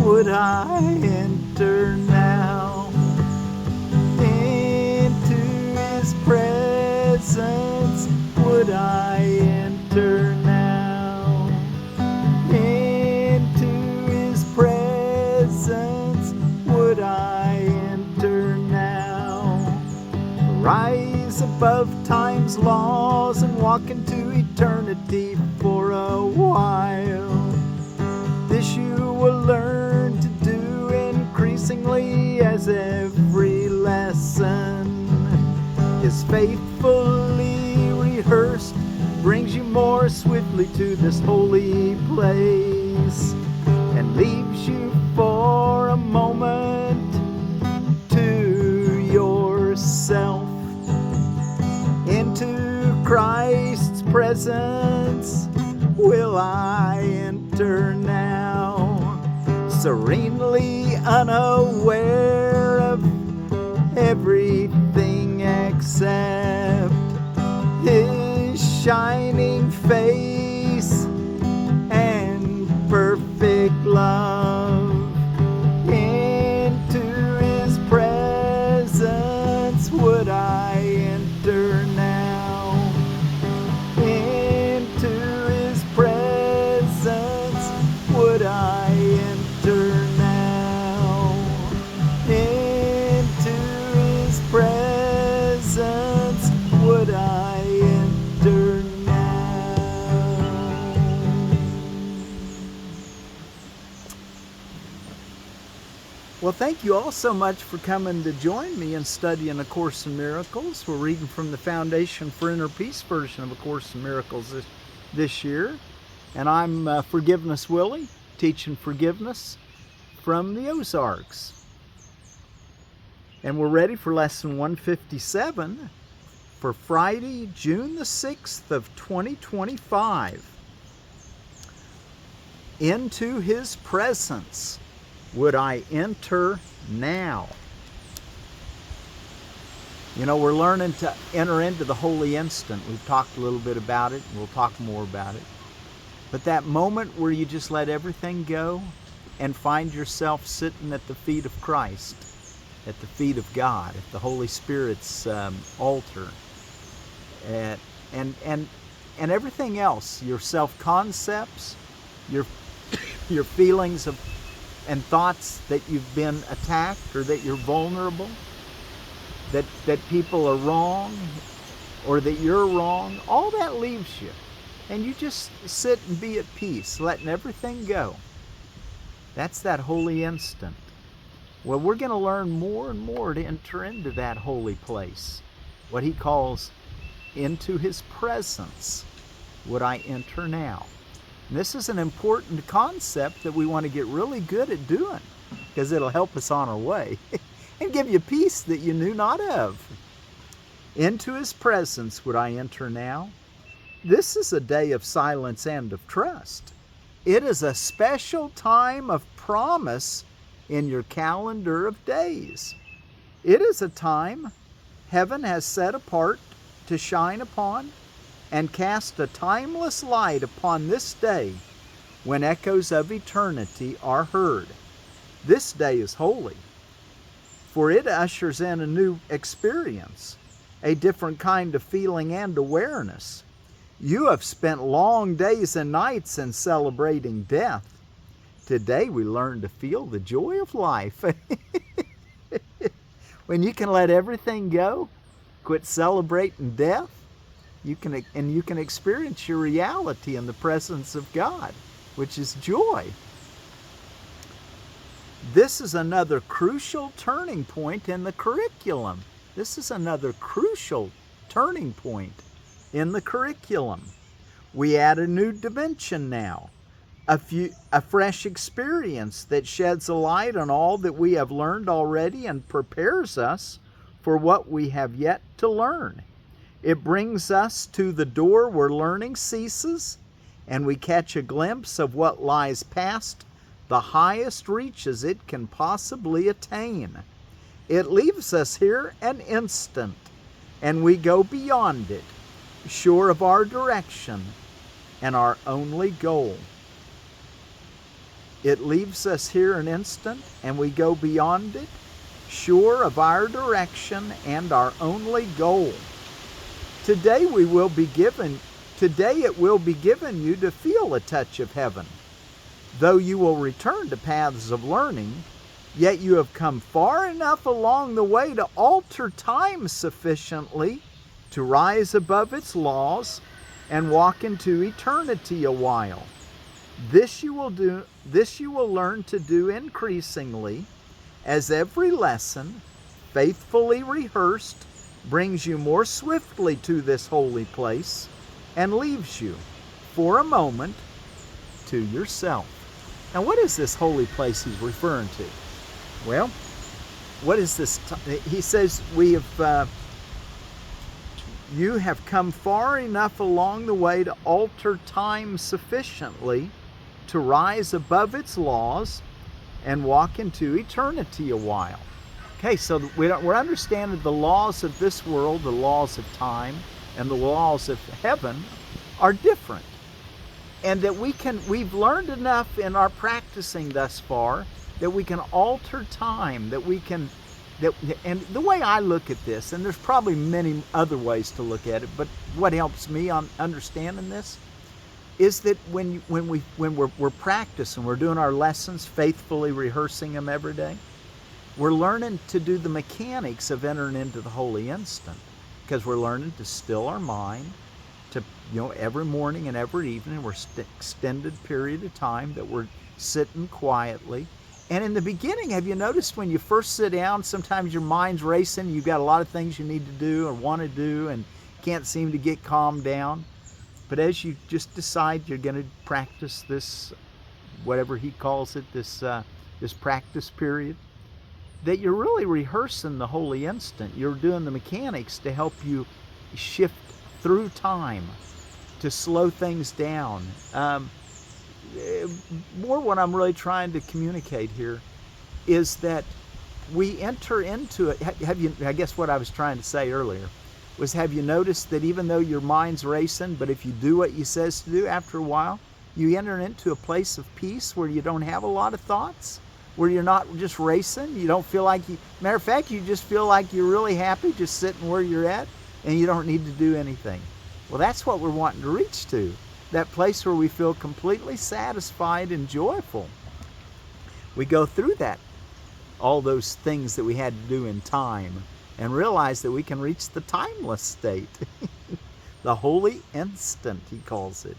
would I enter now. Into his presence would I enter now. Into his presence would I enter now. Rise above time's laws and walk into eternity for a while. This you will learn to do increasingly as every lesson is faithfully rehearsed, brings you more swiftly to this holy place, and leaves you for a moment to yourself. Into Christ's presence will I enter now, serenely unaware of everything except his shining face and perfect love. Into his presence would I enter now. Into his presence would I enter now. Into his presence would I enter now. Well, thank you all so much for coming to join me in studying A Course in Miracles. We're reading from the Foundation for Inner Peace version of A Course in Miracles this year. And I'm Forgiveness Willie, teaching forgiveness from the Ozarks. And we're ready for Lesson 157 for Friday, June the 6th of 2025. Into his presence would I enter now. You know, we're learning to enter into the holy instant. We've talked a little bit about it, and we'll talk more about it. But that moment where you just let everything go and find yourself sitting at the feet of Christ, at the feet of God, at the Holy Spirit's altar, and everything else, your self-concepts, your feelings of and thoughts that you've been attacked or that you're vulnerable, that people are wrong or that you're wrong, all that leaves you. And you just sit and be at peace, letting everything go. That's that holy instant. Well, we're going to learn more and more to enter into that holy place, what he calls into his presence would I enter now. And this is an important concept that we want to get really good at doing, because it'll help us on our way and give you peace that you knew not of. Into his presence would I enter now. This is a day of silence and of trust. It is a special time of promise in your calendar of days. It is a time heaven has set apart to shine upon and cast a timeless light upon this day when echoes of eternity are heard. This day is holy, for it ushers in a new experience, a different kind of feeling and awareness. You have spent long days and nights in celebrating death. Today we learn to feel the joy of life. When you can let everything go, quit celebrating death, you can experience your reality in the presence of God, which is joy. This is another crucial turning point in the curriculum. This is another crucial turning point in the curriculum. We add a new dimension now, a fresh experience that sheds a light on all that we have learned already and prepares us for what we have yet to learn. It brings us to the door where learning ceases, and we catch a glimpse of what lies past the highest reaches it can possibly attain. It leaves us here an instant, and we go beyond it, sure of our direction and our only goal. It leaves us here an instant, and we go beyond it, sure of our direction and our only goal. Today it will be given you to feel a touch of heaven. Though you will return to paths of learning, yet you have come far enough along the way to alter time sufficiently to rise above its laws and walk into eternity a while. This you will learn to do increasingly, as every lesson, faithfully rehearsed, brings you more swiftly to this holy place and leaves you, for a moment, to yourself. Now, what is this holy place he's referring to? Well, what is this? He says, you have come far enough along the way to alter time sufficiently to rise above its laws and walk into eternity a while. Okay, so we're understanding the laws of this world, the laws of time, and the laws of heaven are different. And that we've learned enough in our practicing thus far that we can alter time, and the way I look at this, and there's probably many other ways to look at it, but what helps me on understanding this is that when we're practicing, we're doing our lessons, faithfully rehearsing them every day, we're learning to do the mechanics of entering into the holy instant, because we're learning to still our mind, to, every morning and every evening, we're extended period of time that we're sitting quietly. And in the beginning, have you noticed when you first sit down, sometimes your mind's racing, you've got a lot of things you need to do or want to do and can't seem to get calmed down. But as you just decide you're going to practice this, whatever he calls it, this practice period, that you're really rehearsing the holy instant. You're doing the mechanics to help you shift through time, to slow things down. More what I'm really trying to communicate here is that we enter into it. I guess what I was trying to say earlier was, have you noticed that even though your mind's racing, but if you do what he says to do, after a while, you enter into a place of peace where you don't have a lot of thoughts, where you're not just racing. You don't feel like matter of fact, you just feel like you're really happy just sitting where you're at and you don't need to do anything. Well, that's what we're wanting to reach to. That place where we feel completely satisfied and joyful. We go through that, all those things that we had to do in time, and realize that we can reach the timeless state. The holy instant, he calls it.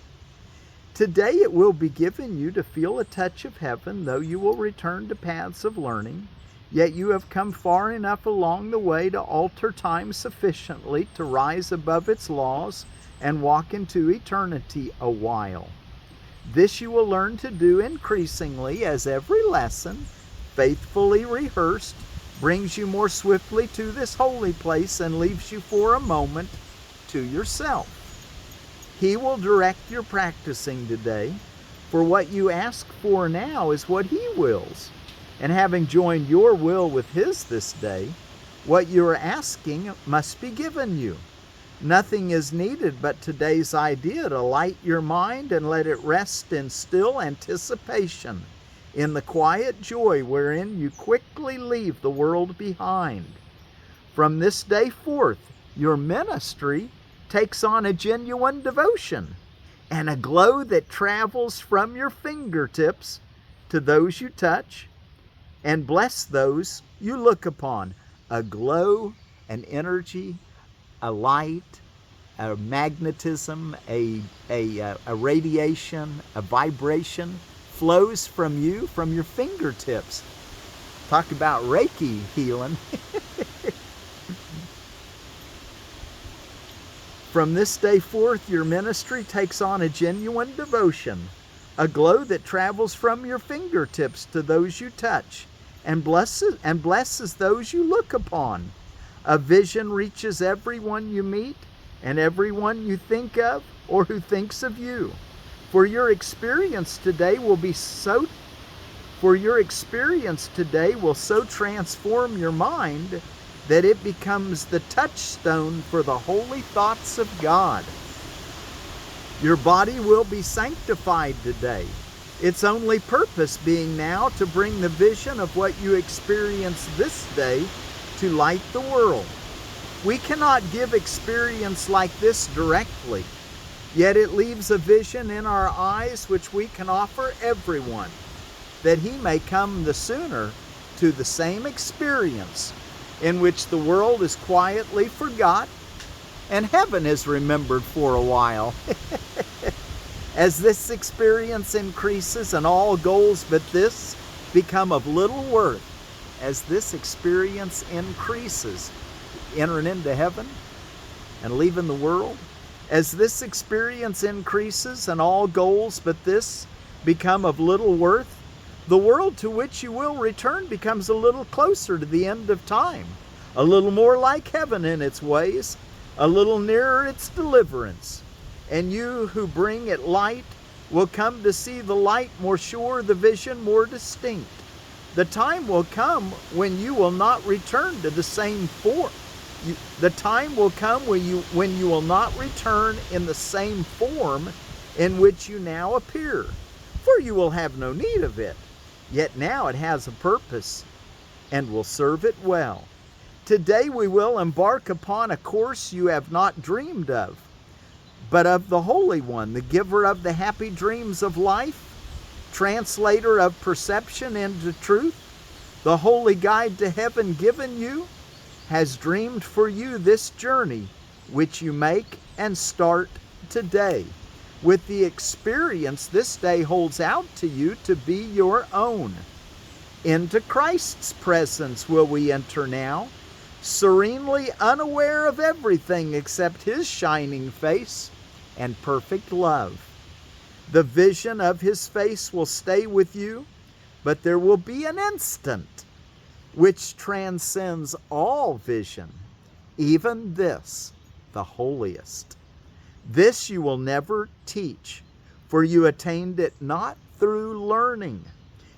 Today it will be given you to feel a touch of heaven, though you will return to paths of learning, yet you have come far enough along the way to alter time sufficiently to rise above its laws and walk into eternity a while. This you will learn to do increasingly, as every lesson, faithfully rehearsed, brings you more swiftly to this holy place and leaves you for a moment to yourself. He will direct your practicing today, for what you ask for now is what he wills. And having joined your will with his this day, what you are asking must be given you. Nothing is needed but today's idea to light your mind and let it rest in still anticipation, in the quiet joy wherein you quickly leave the world behind. From this day forth, your ministry takes on a genuine devotion and a glow that travels from your fingertips to those you touch and bless those you look upon. A glow, an energy, a light, a magnetism, a radiation, a vibration flows from you, from your fingertips. Talk about Reiki healing. From this day forth, your ministry takes on a genuine devotion, a glow that travels from your fingertips to those you touch and blesses those you look upon. A vision reaches everyone you meet and everyone you think of or who thinks of you. For your experience today will so transform your mind that it becomes the touchstone for the holy thoughts of God. Your body will be sanctified today, its only purpose being now to bring the vision of what you experience this day to light the world. We cannot give experience like this directly, yet it leaves a vision in our eyes which we can offer everyone, that he may come the sooner to the same experience in which the world is quietly forgot and heaven is remembered for a while. As this experience increases and all goals but this become of little worth, as this experience increases, entering into heaven and leaving the world, as this experience increases and all goals but this become of little worth, the world to which you will return becomes a little closer to the end of time, a little more like heaven in its ways, a little nearer its deliverance. And you who bring it light will come to see the light more sure, the vision more distinct. The time will come when you will not return to the same form. The time will come when you will not return in the same form in which you now appear, for you will have no need of it. Yet now it has a purpose and will serve it well. Today we will embark upon a course you have not dreamed of, but of the Holy One, the giver of the happy dreams of life, translator of perception into truth, the holy guide to heaven given you, has dreamed for you this journey which you make and start today, with the experience this day holds out to you to be your own. Into Christ's presence will we enter now, serenely unaware of everything except his shining face and perfect love. The vision of his face will stay with you, but there will be an instant which transcends all vision, even this, the holiest. This you will never teach, for you attained it not through learning.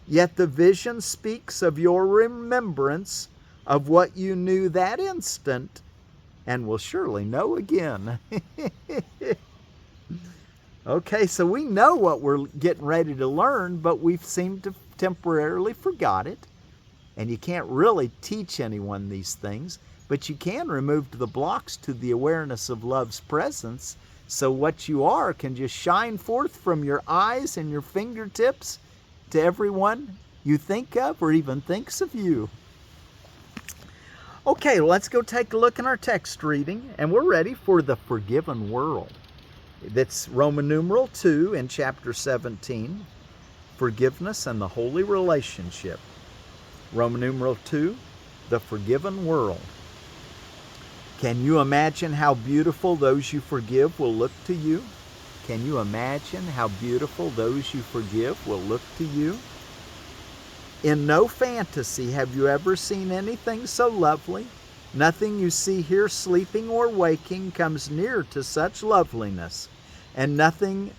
Yet the vision speaks of your remembrance of what you knew that instant and will surely know again. Okay, so we know what we're getting ready to learn, but we've seemed to temporarily forgot it. And you can't really teach anyone these things, but you can remove the blocks to the awareness of love's presence, so what you are can just shine forth from your eyes and your fingertips to everyone you think of or even thinks of you. Okay, let's go take a look in our text reading, and we're ready for the forgiven world. That's Roman numeral 2 in chapter 17, forgiveness and the holy relationship. Roman numeral 2, the forgiven world. Can you imagine how beautiful those you forgive will look to you? Can you imagine how beautiful those you forgive will look to you? In no fantasy have you ever seen anything so lovely. Nothing you see here sleeping or waking comes near to such loveliness, and nothing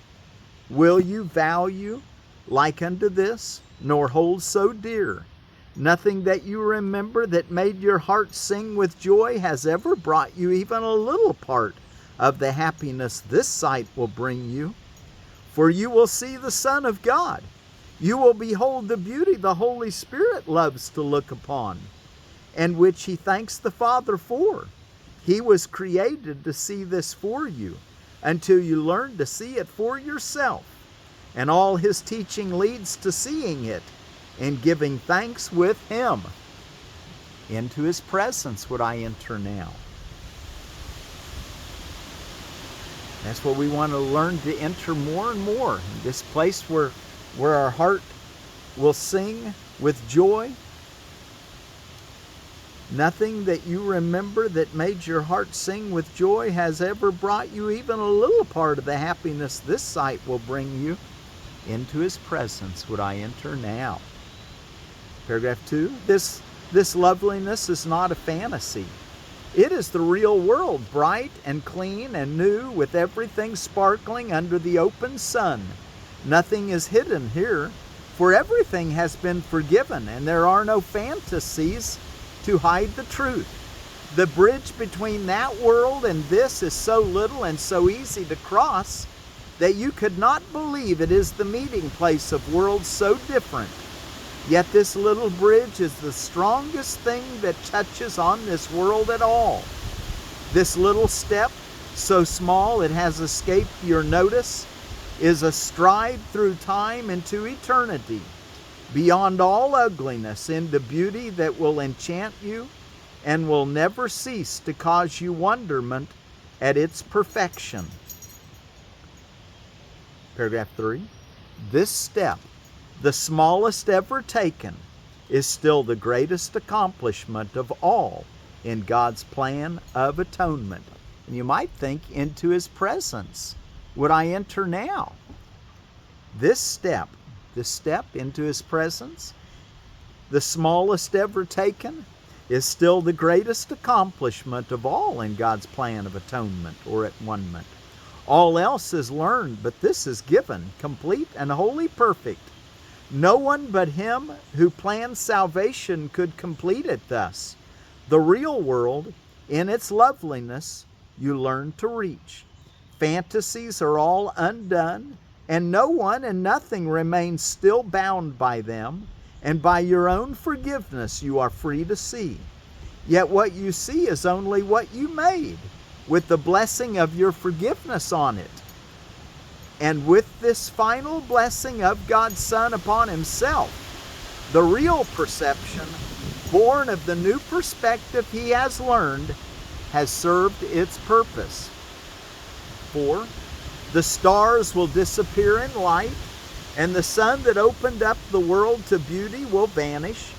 will you value like unto this, nor hold so dear. Nothing that you remember that made your heart sing with joy has ever brought you even a little part of the happiness this sight will bring you. For you will see the Son of God. You will behold the beauty the Holy Spirit loves to look upon, and which he thanks the Father for. He was created to see this for you, until you learn to see it for yourself. And all his teaching leads to seeing it and giving thanks with him. Into his presence would I enter now. That's what we want to learn to enter more and more. In this place where our heart will sing with joy. Nothing that you remember that made your heart sing with joy has ever brought you even a little part of the happiness this sight will bring you. Into his presence would I enter now. Paragraph 2, this loveliness is not a fantasy. It is the real world, bright and clean and new, with everything sparkling under the open sun. Nothing is hidden here, for everything has been forgiven, and there are no fantasies to hide the truth. The bridge between that world and this is so little and so easy to cross that you could not believe it is the meeting place of worlds so different. Yet this little bridge is the strongest thing that touches on this world at all. This little step, so small it has escaped your notice, is a stride through time into eternity, beyond all ugliness into beauty that will enchant you and will never cease to cause you wonderment at its perfection. Paragraph 3. This step, the smallest ever taken, is still the greatest accomplishment of all in God's plan of atonement. And you might think, into His presence would I enter now? This step into His presence, the smallest ever taken, is still the greatest accomplishment of all in God's plan of atonement or at one-ment. All else is learned, but this is given, complete and wholly perfect. No one but Him who planned salvation could complete it thus. The real world, in its loveliness, you learn to reach. Fantasies are all undone, and no one and nothing remains still bound by them, and by your own forgiveness you are free to see. Yet what you see is only what you made, with the blessing of your forgiveness on it. And with this final blessing of God's Son upon Himself, the real perception, born of the new perspective He has learned, has served its purpose. 4. The stars will disappear in light, and the sun that opened up the world to beauty will vanish.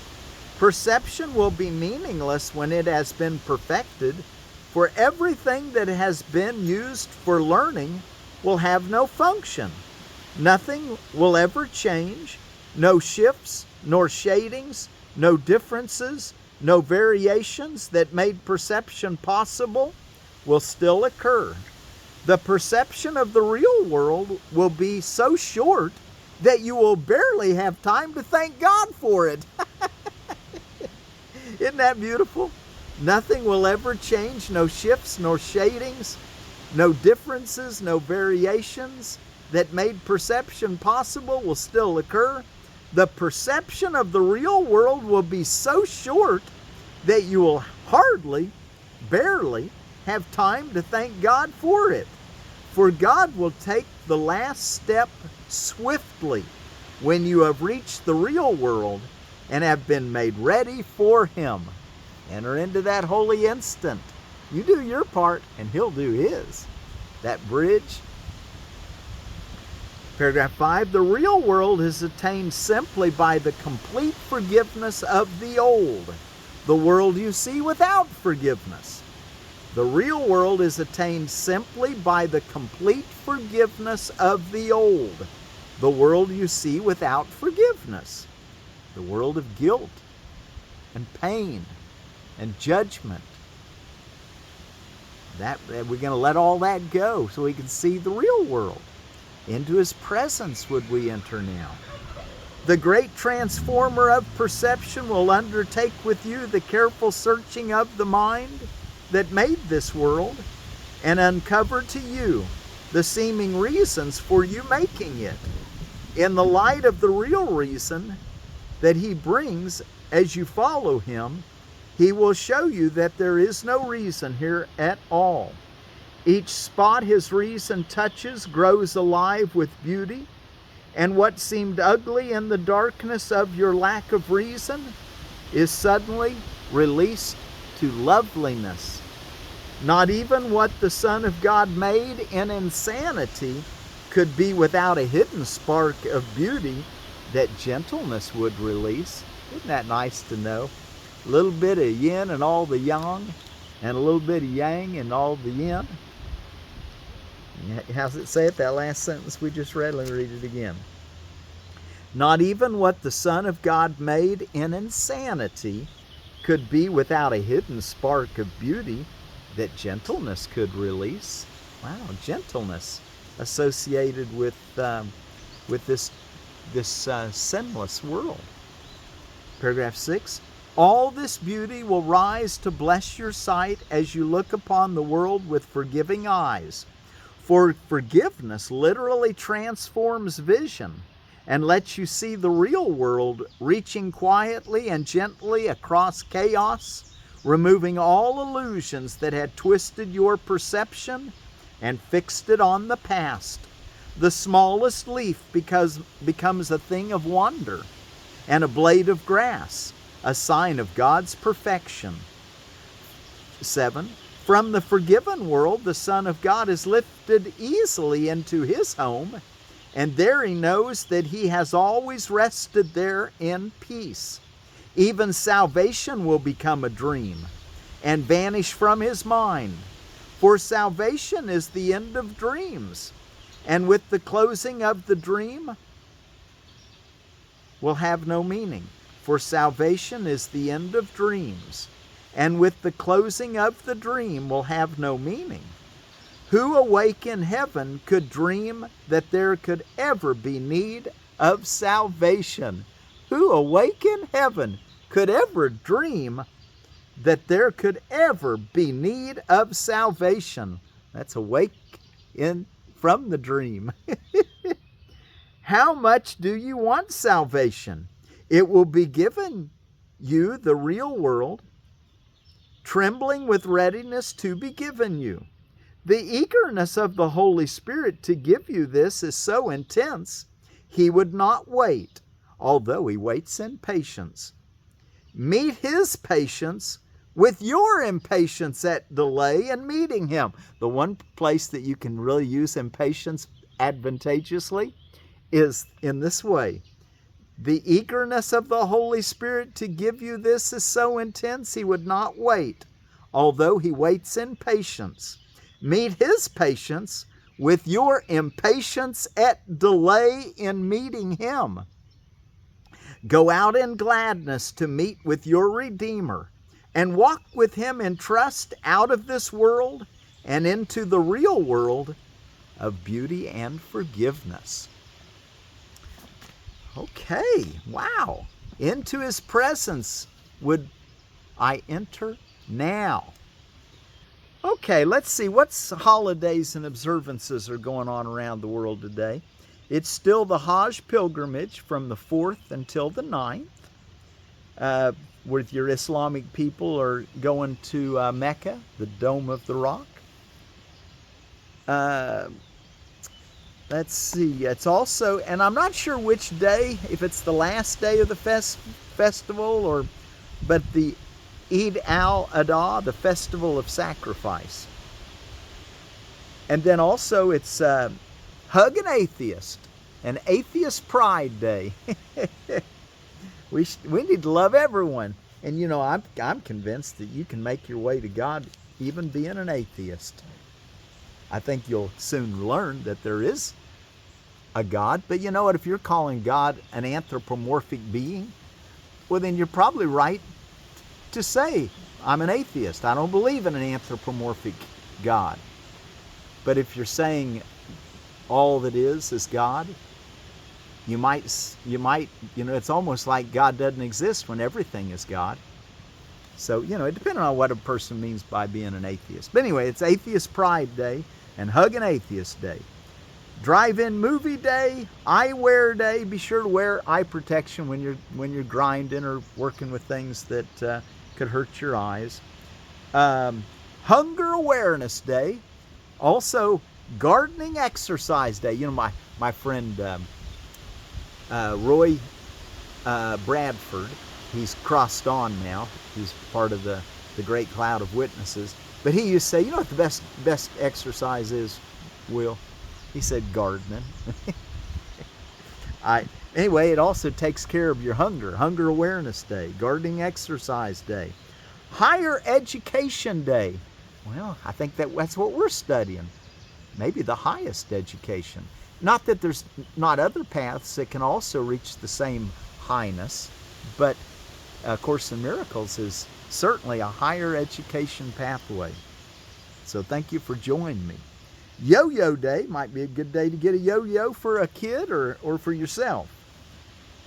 Perception will be meaningless when it has been perfected, for everything that has been used for learning will have no function. Nothing will ever change, no shifts, nor shadings, no differences, no variations that made perception possible will still occur. The perception of the real world will be so short that you will barely have time to thank God for it. Isn't that beautiful? Nothing will ever change, no shifts, nor shadings, no differences, no variations that made perception possible will still occur. The perception of the real world will be so short that you will hardly, barely, have time to thank God for it. For God will take the last step swiftly when you have reached the real world and have been made ready for Him. Enter into that holy instant. You do your part and He'll do His. That bridge. Paragraph 5. The real world is attained simply by the complete forgiveness of the old, the world you see without forgiveness. The real world is attained simply by the complete forgiveness of the old, the world you see without forgiveness, the world of guilt and pain and judgment. That we're going to let all that go so we can see the real world. Into His presence would we enter now. The great transformer of perception will undertake with you the careful searching of the mind that made this world and uncover to you the seeming reasons for you making it. In the light of the real reason that He brings as you follow Him, He will show you that there is no reason here at all. Each spot His reason touches grows alive with beauty, and what seemed ugly in the darkness of your lack of reason is suddenly released to loveliness. Not even what the Son of God made in insanity could be without a hidden spark of beauty that gentleness would release. Isn't that nice to know? A little bit of yin and all the yang, and a little bit of yang and all the yin. How's it say it, that last sentence we just read? Let me read it again. Not even what the Son of God made in insanity could be without a hidden spark of beauty that gentleness could release. Wow, gentleness associated with this sinless world. Paragraph 6. All this beauty will rise to bless your sight as you look upon the world with forgiving eyes. For forgiveness literally transforms vision and lets you see the real world reaching quietly and gently across chaos, removing all illusions that had twisted your perception and fixed it on the past. The smallest leaf becomes a thing of wonder, and a blade of grass, a sign of God's perfection. 7. From the forgiven world, the Son of God is lifted easily into his home, and there he knows that he has always rested there in peace. Even salvation will become a dream and vanish from his mind, for salvation is the end of dreams, and with the closing of the dream will have no meaning. For salvation is the end of dreams, and with the closing of the dream will have no meaning. Who awake in heaven could dream that there could ever be need of salvation? Who awake in heaven could ever dream that there could ever be need of salvation? That's awake from the dream. How much do you want salvation? It will be given you, the real world, trembling with readiness to be given you. The eagerness of the Holy Spirit to give you this is so intense, he would not wait, although he waits in patience. Meet his patience with your impatience at delay in meeting him. The one place that you can really use impatience advantageously is in this way. The eagerness of the Holy Spirit to give you this is so intense he would not wait, although he waits in patience. Meet his patience with your impatience at delay in meeting him. Go out in gladness to meet with your Redeemer and walk with him in trust out of this world and into the real world of beauty and forgiveness. Okay, wow. Into his presence would I enter now. Okay, let's see. What's holidays and observances are going on around the world today? It's still the Hajj pilgrimage from the 4th until the 9th. With your Islamic people are going to Mecca, the Dome of the Rock. Let's see. It's also, and I'm not sure which day, if it's the last day of the festival, but the Eid al-Adha, the festival of sacrifice. And then also it's Hug an Atheist, an Atheist Pride Day. We need to love everyone. And you know, I'm convinced that you can make your way to God even being an atheist. I think you'll soon learn that there is a God. But you know what? If you're calling God an anthropomorphic being, well, then you're probably right to say, I'm an atheist. I don't believe in an anthropomorphic God. But if you're saying all that is God, you might, it's almost like God doesn't exist when everything is God. So, it depends on what a person means by being an atheist. But anyway, it's Atheist Pride Day and Hug an Atheist Day. Drive-in movie day, eyewear day. Be sure to wear eye protection when you're grinding or working with things that could hurt your eyes. Hunger Awareness Day. Also, Gardening Exercise Day. My friend Roy Bradford, he's crossed on now. He's part of the great cloud of witnesses. But he used to say, you know what the best exercise is, Will? He said gardening. Anyway, it also takes care of your hunger. Hunger Awareness Day, Gardening Exercise Day, Higher Education Day. Well, I think that's what we're studying. Maybe the highest education. Not that there's not other paths that can also reach the same highness, but A Course in Miracles is certainly a higher education pathway. So thank you for joining me. Yo-Yo Day might be a good day to get a yo-yo for a kid or for yourself.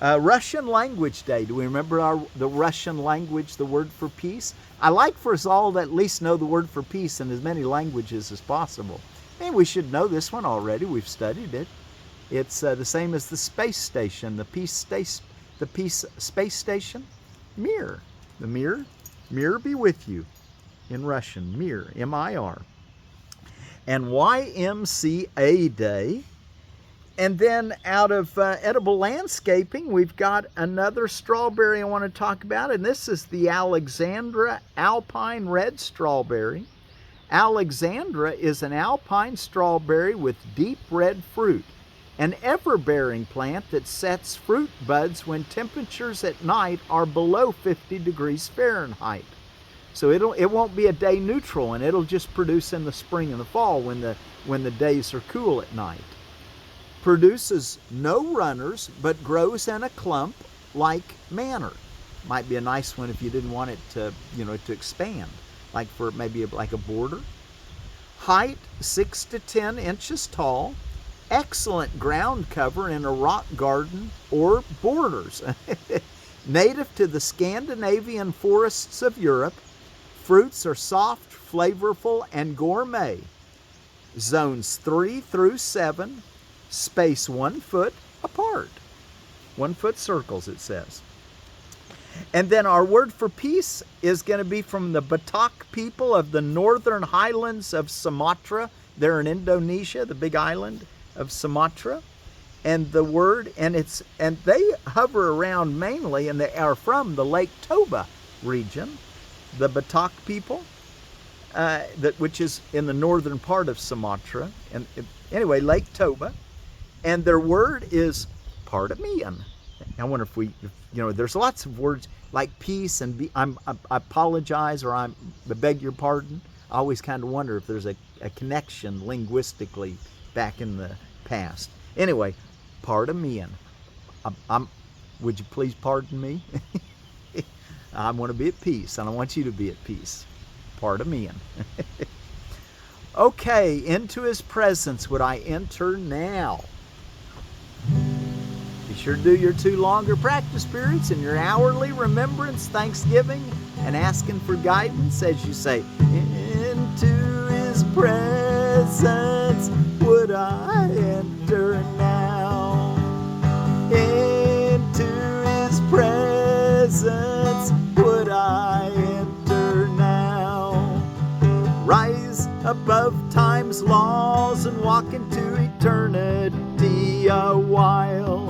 Russian Language Day. Do we remember the Russian language, the word for peace? I like for us all to at least know the word for peace in as many languages as possible. And we should know this one already. We've studied it. It's the same as the space station, the peace space station. Mir. The mir. Mir be with you. In Russian, mir, M-I-R. And YMCA Day. And then out of edible landscaping, we've got another strawberry I want to talk about, and this is the Alexandra Alpine red strawberry. Alexandra is an alpine strawberry with deep red fruit, an ever-bearing plant that sets fruit buds when temperatures at night are below 50 degrees Fahrenheit. So it won't be a day neutral, and it'll just produce in the spring and the fall when the days are cool at night. Produces no runners, but grows in a clump like manner. Might be a nice one if you didn't want it to, to expand, like for maybe like a border. Height 6 to 10 inches tall. Excellent ground cover in a rock garden or borders. Native to the Scandinavian forests of Europe. Fruits are soft, flavorful, and gourmet. Zones 3 through 7. Space 1 foot apart. 1 foot circles, it says. And then our word for peace is going to be from the Batak people of the northern highlands of Sumatra. They're in Indonesia, the big island of Sumatra. And the word, and they hover around mainly, and they are from the Lake Toba region, the Batak people, which is in the northern part of Sumatra. And anyway, Lake Toba. And their word is Pardamean. I wonder if there's lots of words like peace and I apologize, or I beg your pardon. I always kind of wonder if there's a connection linguistically back in the past. Anyway, Pardamean. Would you please pardon me? I want to be at peace, and I want you to be at peace. Pardamean. Okay, into his presence would I enter now. Be sure to do your 2 longer practice periods and your hourly remembrance, thanksgiving, and asking for guidance as you say, into his presence would I enter now. Into his presence would I enter now. Rise above time's laws and walk into eternity a while.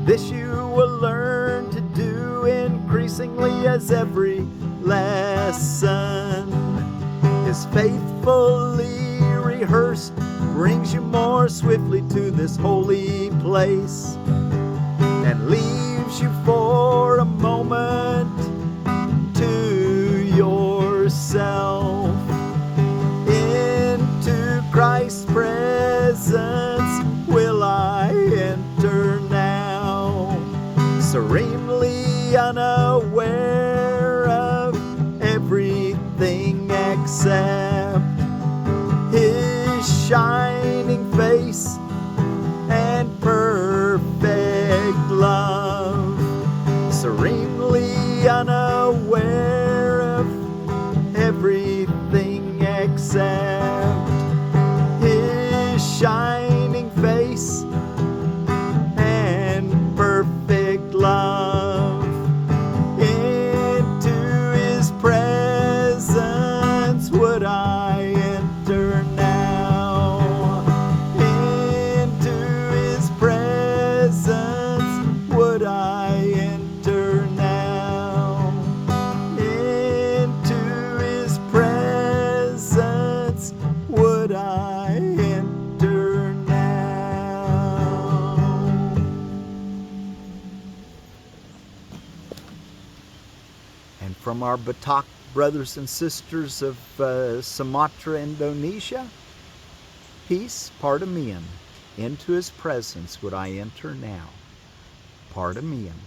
This you will learn to do increasingly as every lesson is faithfully rehearsed, brings you more swiftly to this holy place, and leaves you for a moment to yourself. Into Christ's presence will I enter now, serenely unaware of everything except His shining face and perfect love, serenely unaware of everything except His shining face and perfect love. Into His presence would I enter now. Into His presence would I enter now. Into His presence would I enter now. And from our Batak brothers and sisters of Sumatra, Indonesia, peace, Pardamean. Into His presence would I enter now. Pardamean.